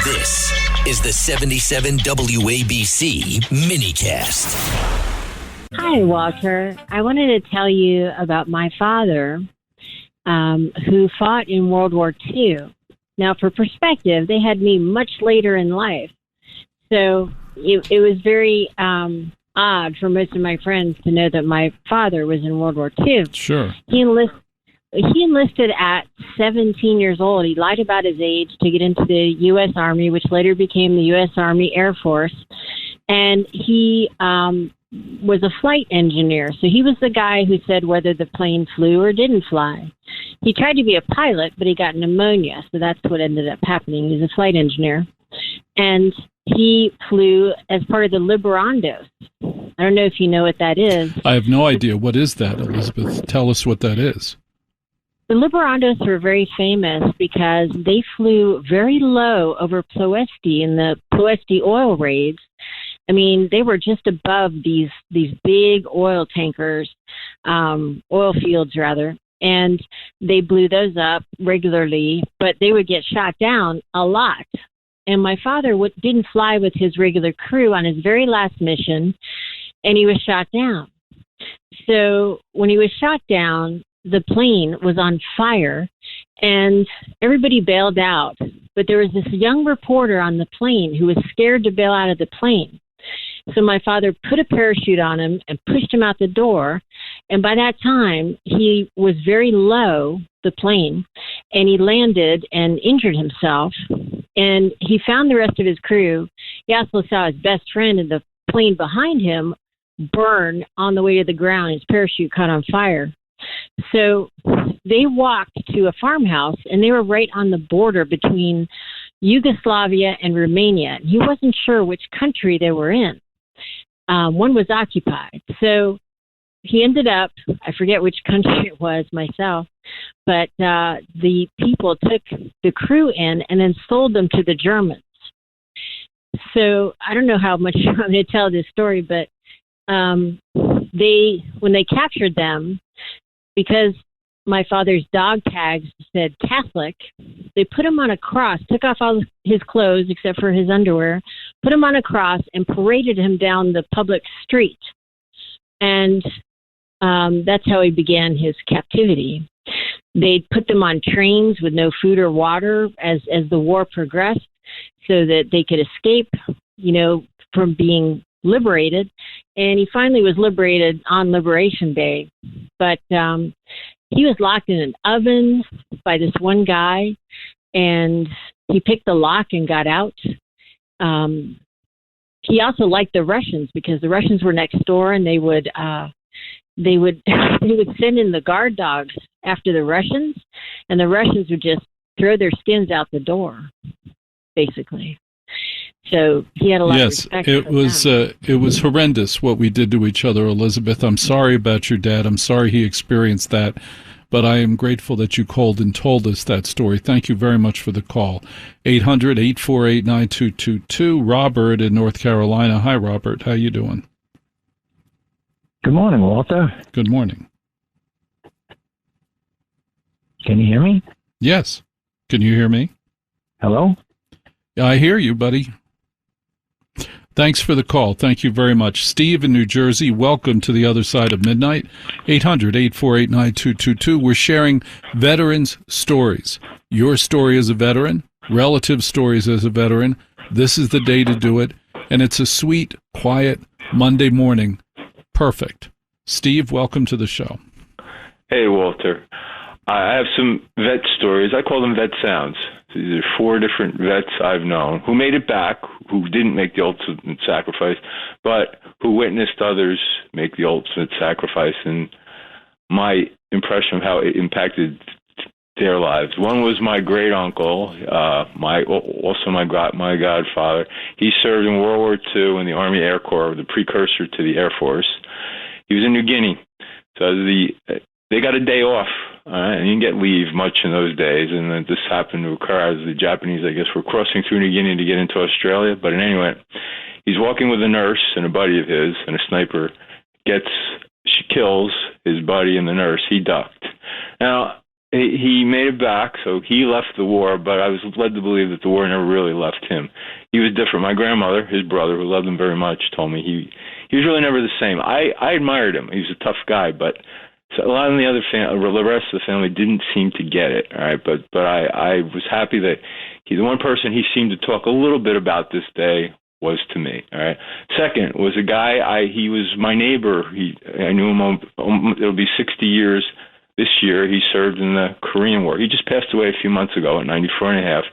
This is the 77 WABC minicast. Hi, Walter. I wanted to tell you about my father, who fought in World War II. Now, for perspective, they had me much later in life. So it was very odd for most of my friends to know that my father was in World War II. Sure. He enlisted at 17 years old. He lied about his age to get into the U.S. Army, which later became the U.S. Army Air Force. And he was a flight engineer. So he was the guy who said whether the plane flew or didn't fly. He tried to be a pilot, but he got pneumonia. So that's what ended up happening. He was a flight engineer. And he flew as part of the Liberandos. I don't know if you know what that is. I have no idea. What is that, Elizabeth? Tell us what that is. The Liberandos were very famous because they flew very low over Ploesti in the Ploesti oil raids. I mean, they were just above these big oil tankers, oil fields rather, and they blew those up regularly, but they would get shot down a lot. And my father didn't fly with his regular crew on his very last mission, and he was shot down. So when he was shot down, the plane was on fire, and everybody bailed out. But there was this young reporter on the plane who was scared to bail out of the plane. So my father put a parachute on him and pushed him out the door. And by that time, he was very low, the plane, and he landed and injured himself. And he found the rest of his crew. He also saw his best friend in the plane behind him burn on the way to the ground. His parachute caught on fire. So they walked to a farmhouse, and they were right on the border between Yugoslavia and Romania. He wasn't sure which country they were in. One was occupied. So he ended up, I forget which country it was myself, but the people took the crew in and then sold them to the Germans. So I don't know how much I'm going to tell this story, but when they captured them, because my father's dog tags said Catholic, they put him on a cross, took off all his clothes except for his underwear, put him on a cross, and paraded him down the public street. And that's how he began his captivity. They put them on trains with no food or water as the war progressed so that they could escape, from being liberated. And he finally was liberated on Liberation Day. But he was locked in an oven by this one guy, and he picked the lock and got out. He also liked the Russians because the Russians were next door, and they would send in the guard dogs after the Russians, and the Russians would just throw their skins out the door, basically. So he had a lot of respect for them. It was horrendous what we did to each other, Elizabeth. I'm sorry about your dad. I'm sorry he experienced that, but I am grateful that you called and told us that story. Thank you very much for the call. 800-848-9222. Robert in North Carolina. Hi, Robert. How you doing? Good morning, Walter. Good morning. Can you hear me? Yes. Can you hear me? Hello? I hear you, buddy. Thanks for the call. Thank you very much. Steve in New Jersey, welcome to the other side of midnight. 800-848-9222. We're sharing veterans' stories. Your story as a veteran, relative stories as a veteran. This is the day to do it. And it's a sweet, quiet Monday morning. Perfect. Steve, welcome to the show. Hey, Walter. I have some vet stories. I call them vet sounds. These are 4 different vets I've known who made it back, who didn't make the ultimate sacrifice, but who witnessed others make the ultimate sacrifice, and my impression of how it impacted their lives. One was my great uncle, my godfather. He served in World War II in the Army Air Corps, the precursor to the Air Force. He was in New Guinea, so they got a day off. And you didn't get leave much in those days, and then this happened to occur as the Japanese, I guess, were crossing through New Guinea to get into Australia. But in any event, he's walking with a nurse and a buddy of his, and a sniper kills his buddy and the nurse. He ducked. Now, he made it back, so he left the war, but I was led to believe that the war never really left him. He was different. My grandmother, his brother, who loved him very much, told me he was really never the same. I admired him. He was a tough guy, but so a lot of the other the rest of the family didn't seem to get it. All right, but I was happy that the one person he seemed to talk a little bit about this day was to me. All right. Second was a guy. He was my neighbor. I knew him. It'll be 60 years this year. He served in the Korean War. He just passed away a few months ago at 94 and a half.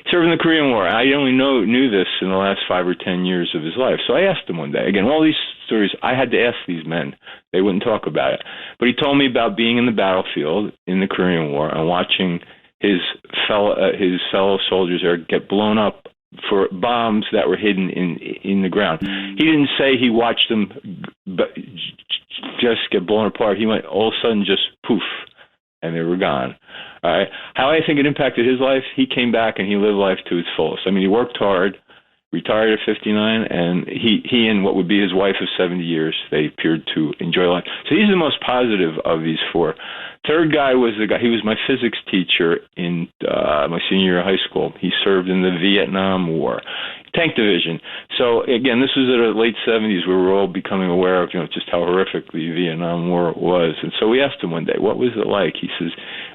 He served in the Korean War. I only knew this in the last 5 or 10 years of his life. So I asked him one day. Again, all these stories, I had to ask these men. They wouldn't talk about it. But he told me about being in the battlefield in the Korean War and watching his fellow soldiers there get blown up for bombs that were hidden in the ground. He didn't say he watched them just get blown apart. He went all of a sudden just poof, and they were gone. All right. How I think it impacted his life, he came back and he lived life to its fullest. I mean, he worked hard, retired at 59, and he and what would be his wife of 70 years, they appeared to enjoy life. So he's the most positive of these four. Third guy was the guy, he was my physics teacher in my senior year of high school. He served in the Vietnam War, tank division. So again, this was in the late 70s. We were all becoming aware of, just how horrific the Vietnam War was. And so we asked him one day, what was it like? He says,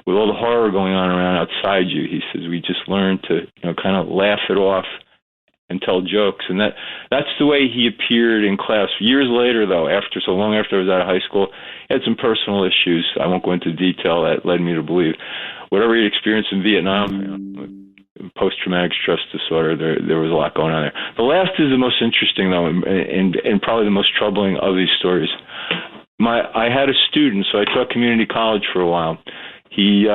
with all the horror going on around outside you, he says, we just learned to, kind of laugh it off and tell jokes. And that's the way he appeared in class. Years later, though, so long after I was out of high school, he had some personal issues. I won't go into detail. That led me to believe whatever he experienced in Vietnam, post-traumatic stress disorder, there was a lot going on there. The last is the most interesting, though, and probably the most troubling of these stories. I had a student, so I taught community college for a while. He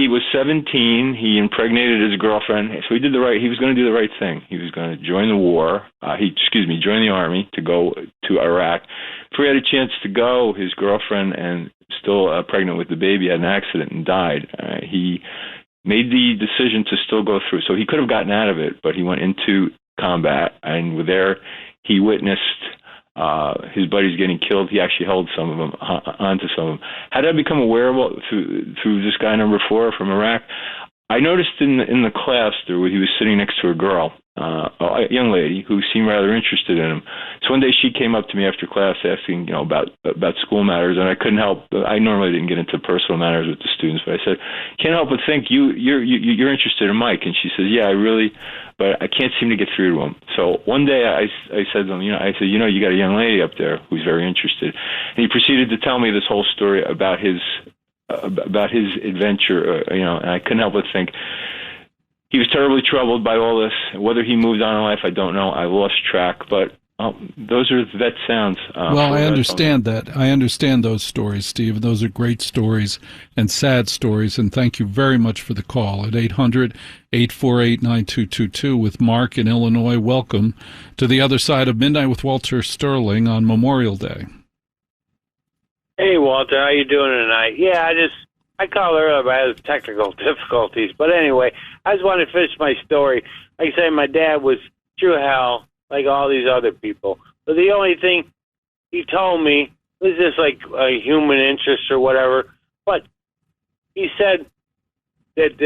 was 17. He impregnated his girlfriend. So he was going to do the right thing. He was going to join the war. Join the army to go to Iraq. Before he had a chance to go, his girlfriend, and still pregnant with the baby, had an accident and died. He made the decision to still go through. So he could have gotten out of it, but he went into combat, and there he witnessed his buddies getting killed. He actually held some of them onto some of them. How did I become aware of through this guy number 4 from Iraq? I noticed in the class he was sitting next to a girl, a young lady who seemed rather interested in him. So one day she came up to me after class asking, about school matters, and I couldn't help. I normally didn't get into personal matters with the students, but I said, "Can't help but think you're interested in Mike." And she says, "Yeah, I really, but I can't seem to get through to him." So one day I said to him, you got a young lady up there who's very interested, and he proceeded to tell me this whole story about his adventure, and I couldn't help but think he was terribly troubled by all this. Whether he moved on in life, I don't know. I lost track, but those are vet sounds. Well, I understand that. I understand those stories, Steve. Those are great stories and sad stories, and thank you very much for the call at 800-848-9222 with Mark in Illinois. Welcome to the other side of midnight with Walter Sterling on Memorial Day. Hey, Walter, how you doing tonight? Yeah, I called earlier, but I had technical difficulties. But anyway, I just wanted to finish my story. Like I say, my dad was through hell, like all these other people. But the only thing he told me was just like a human interest or whatever. But he said that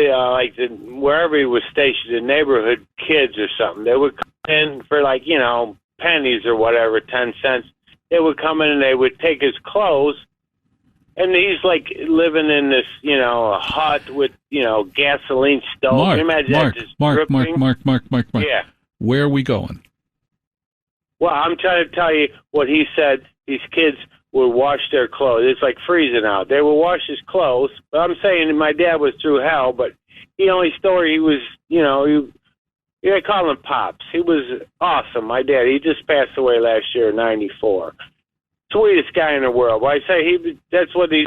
wherever he was stationed, the neighborhood kids or something, they would come in for pennies or whatever, 10 cents. They would come in and they would take his clothes, and he's like living in this, hut with, gasoline stove. Mark. Yeah. Where are we going? Well, I'm trying to tell you what he said. These kids would wash their clothes. It's like freezing out. They would wash his clothes. But I'm saying my dad was through hell, but the only story he was, I call him Pops. He was awesome, my dad. He just passed away last year, 94. Sweetest guy in the world. Well, I say that's what he's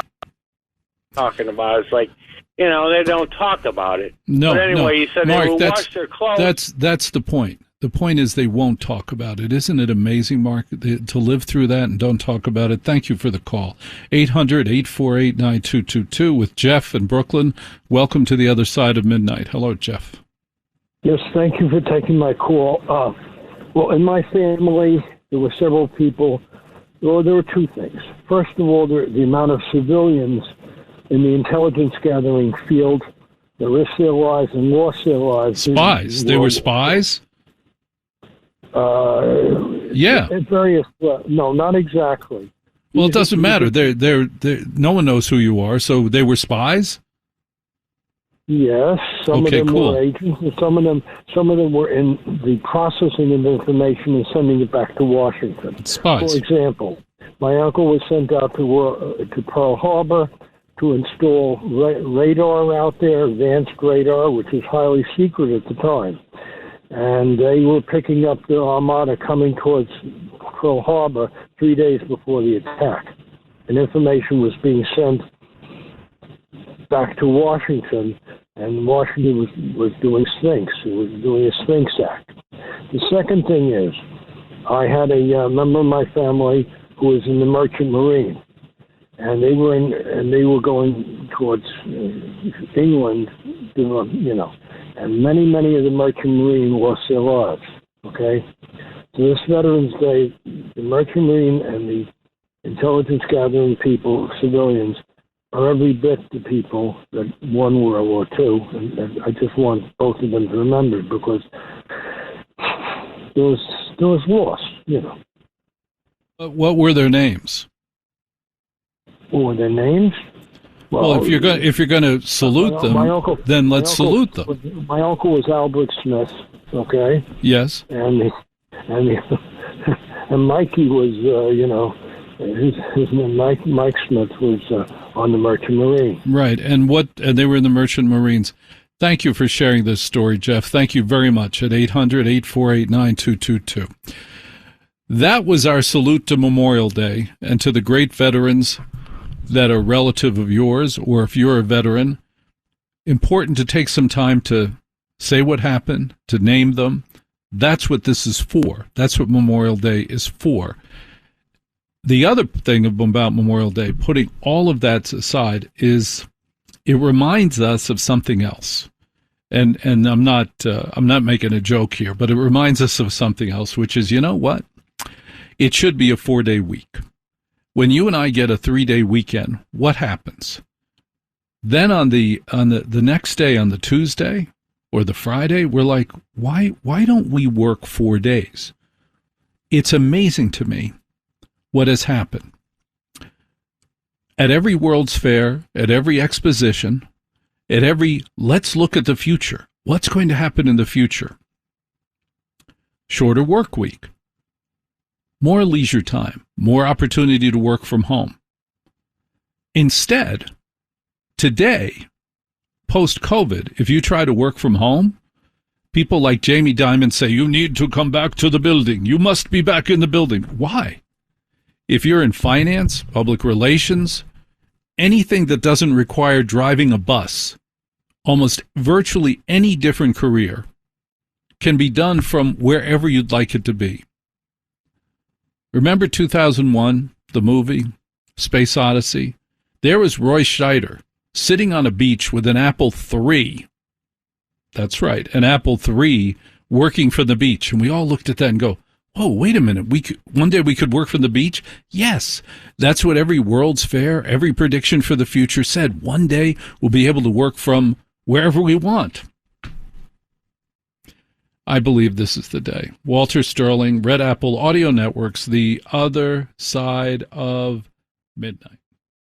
talking about. It's like, they don't talk about it. No, but anyway, he said Mark, they would wash their clothes. That's the point. The point is they won't talk about it. Isn't it amazing, Mark, to live through that and don't talk about it? Thank you for the call. 800-848-9222 with Jeff in Brooklyn. Welcome to the other side of midnight. Hello, Jeff. Yes, thank you for taking my call. Well, in my family, there were several people. Well, there were two things. First of all, the amount of civilians in the intelligence gathering field that risked their lives and lost their lives. Spies? They were spies? Yeah. At various, no, not exactly. Well, it doesn't matter. They're, no one knows who you are, so they were spies? Yes, some Okay, of them cool. were agents, and some of them were in the processing of information and sending it back to Washington. Spies. For example, my uncle was sent out to Pearl Harbor to install radar out there, advanced radar, which was highly secret at the time. And they were picking up the Armada coming towards Pearl Harbor 3 days before the attack. And information was being sent back to Washington, and Washington was doing Sphinx. It was doing a Sphinx Act. The second thing is, I had a member of my family who was in the Merchant Marine, and they were going towards England, and many of the Merchant Marine lost their lives. Okay, so this Veterans Day, the Merchant Marine and the intelligence gathering people, civilians, are every bit the people that won World War II, and I just want both of them to remember it because there was loss, What were their names? What were their names? Well, if you're going to salute them, then let's salute them. My uncle was Albert Smith, okay? Yes. And Mikey was, his name Mike Smith was on the Merchant Marine. Right, and they were in the Merchant Marines. Thank you for sharing this story, Jeff. Thank you very much at 800-848-9222. That was our salute to Memorial Day and to the great veterans that are relative of yours, or if you're a veteran, important to take some time to say what happened, to name them. That's what this is for. That's what Memorial Day is for. The other thing about Memorial Day, putting all of that aside, is it reminds us of something else. And I'm not making a joke here, but it reminds us of something else, which is, you know what? It should be a 4-day week. When you and I get a 3-day weekend, what happens? Then on the next day, on the Tuesday or the Friday, we're like, why don't we work 4 days? It's amazing to me what has happened. At every World's Fair, at every exposition, at every let's look at the future. What's going to happen in the future? Shorter work week. More leisure time. More opportunity to work from home. Instead, today, post-COVID, if you try to work from home, people like Jamie Dimon say, you need to come back to the building. You must be back in the building. Why? If you're in finance, public relations, anything that doesn't require driving a bus, almost virtually any different career can be done from wherever you'd like it to be. Remember 2001, the movie, Space Odyssey? There was Roy Scheider sitting on a beach with an Apple III. That's right, an Apple III working from the beach. And we all looked at that and go, oh, wait a minute. One day we could work from the beach? Yes. That's what every World's Fair, every prediction for the future said. One day we'll be able to work from wherever we want. I believe this is the day. Walter Sterling, Red Apple Audio Networks, The Other Side of Midnight.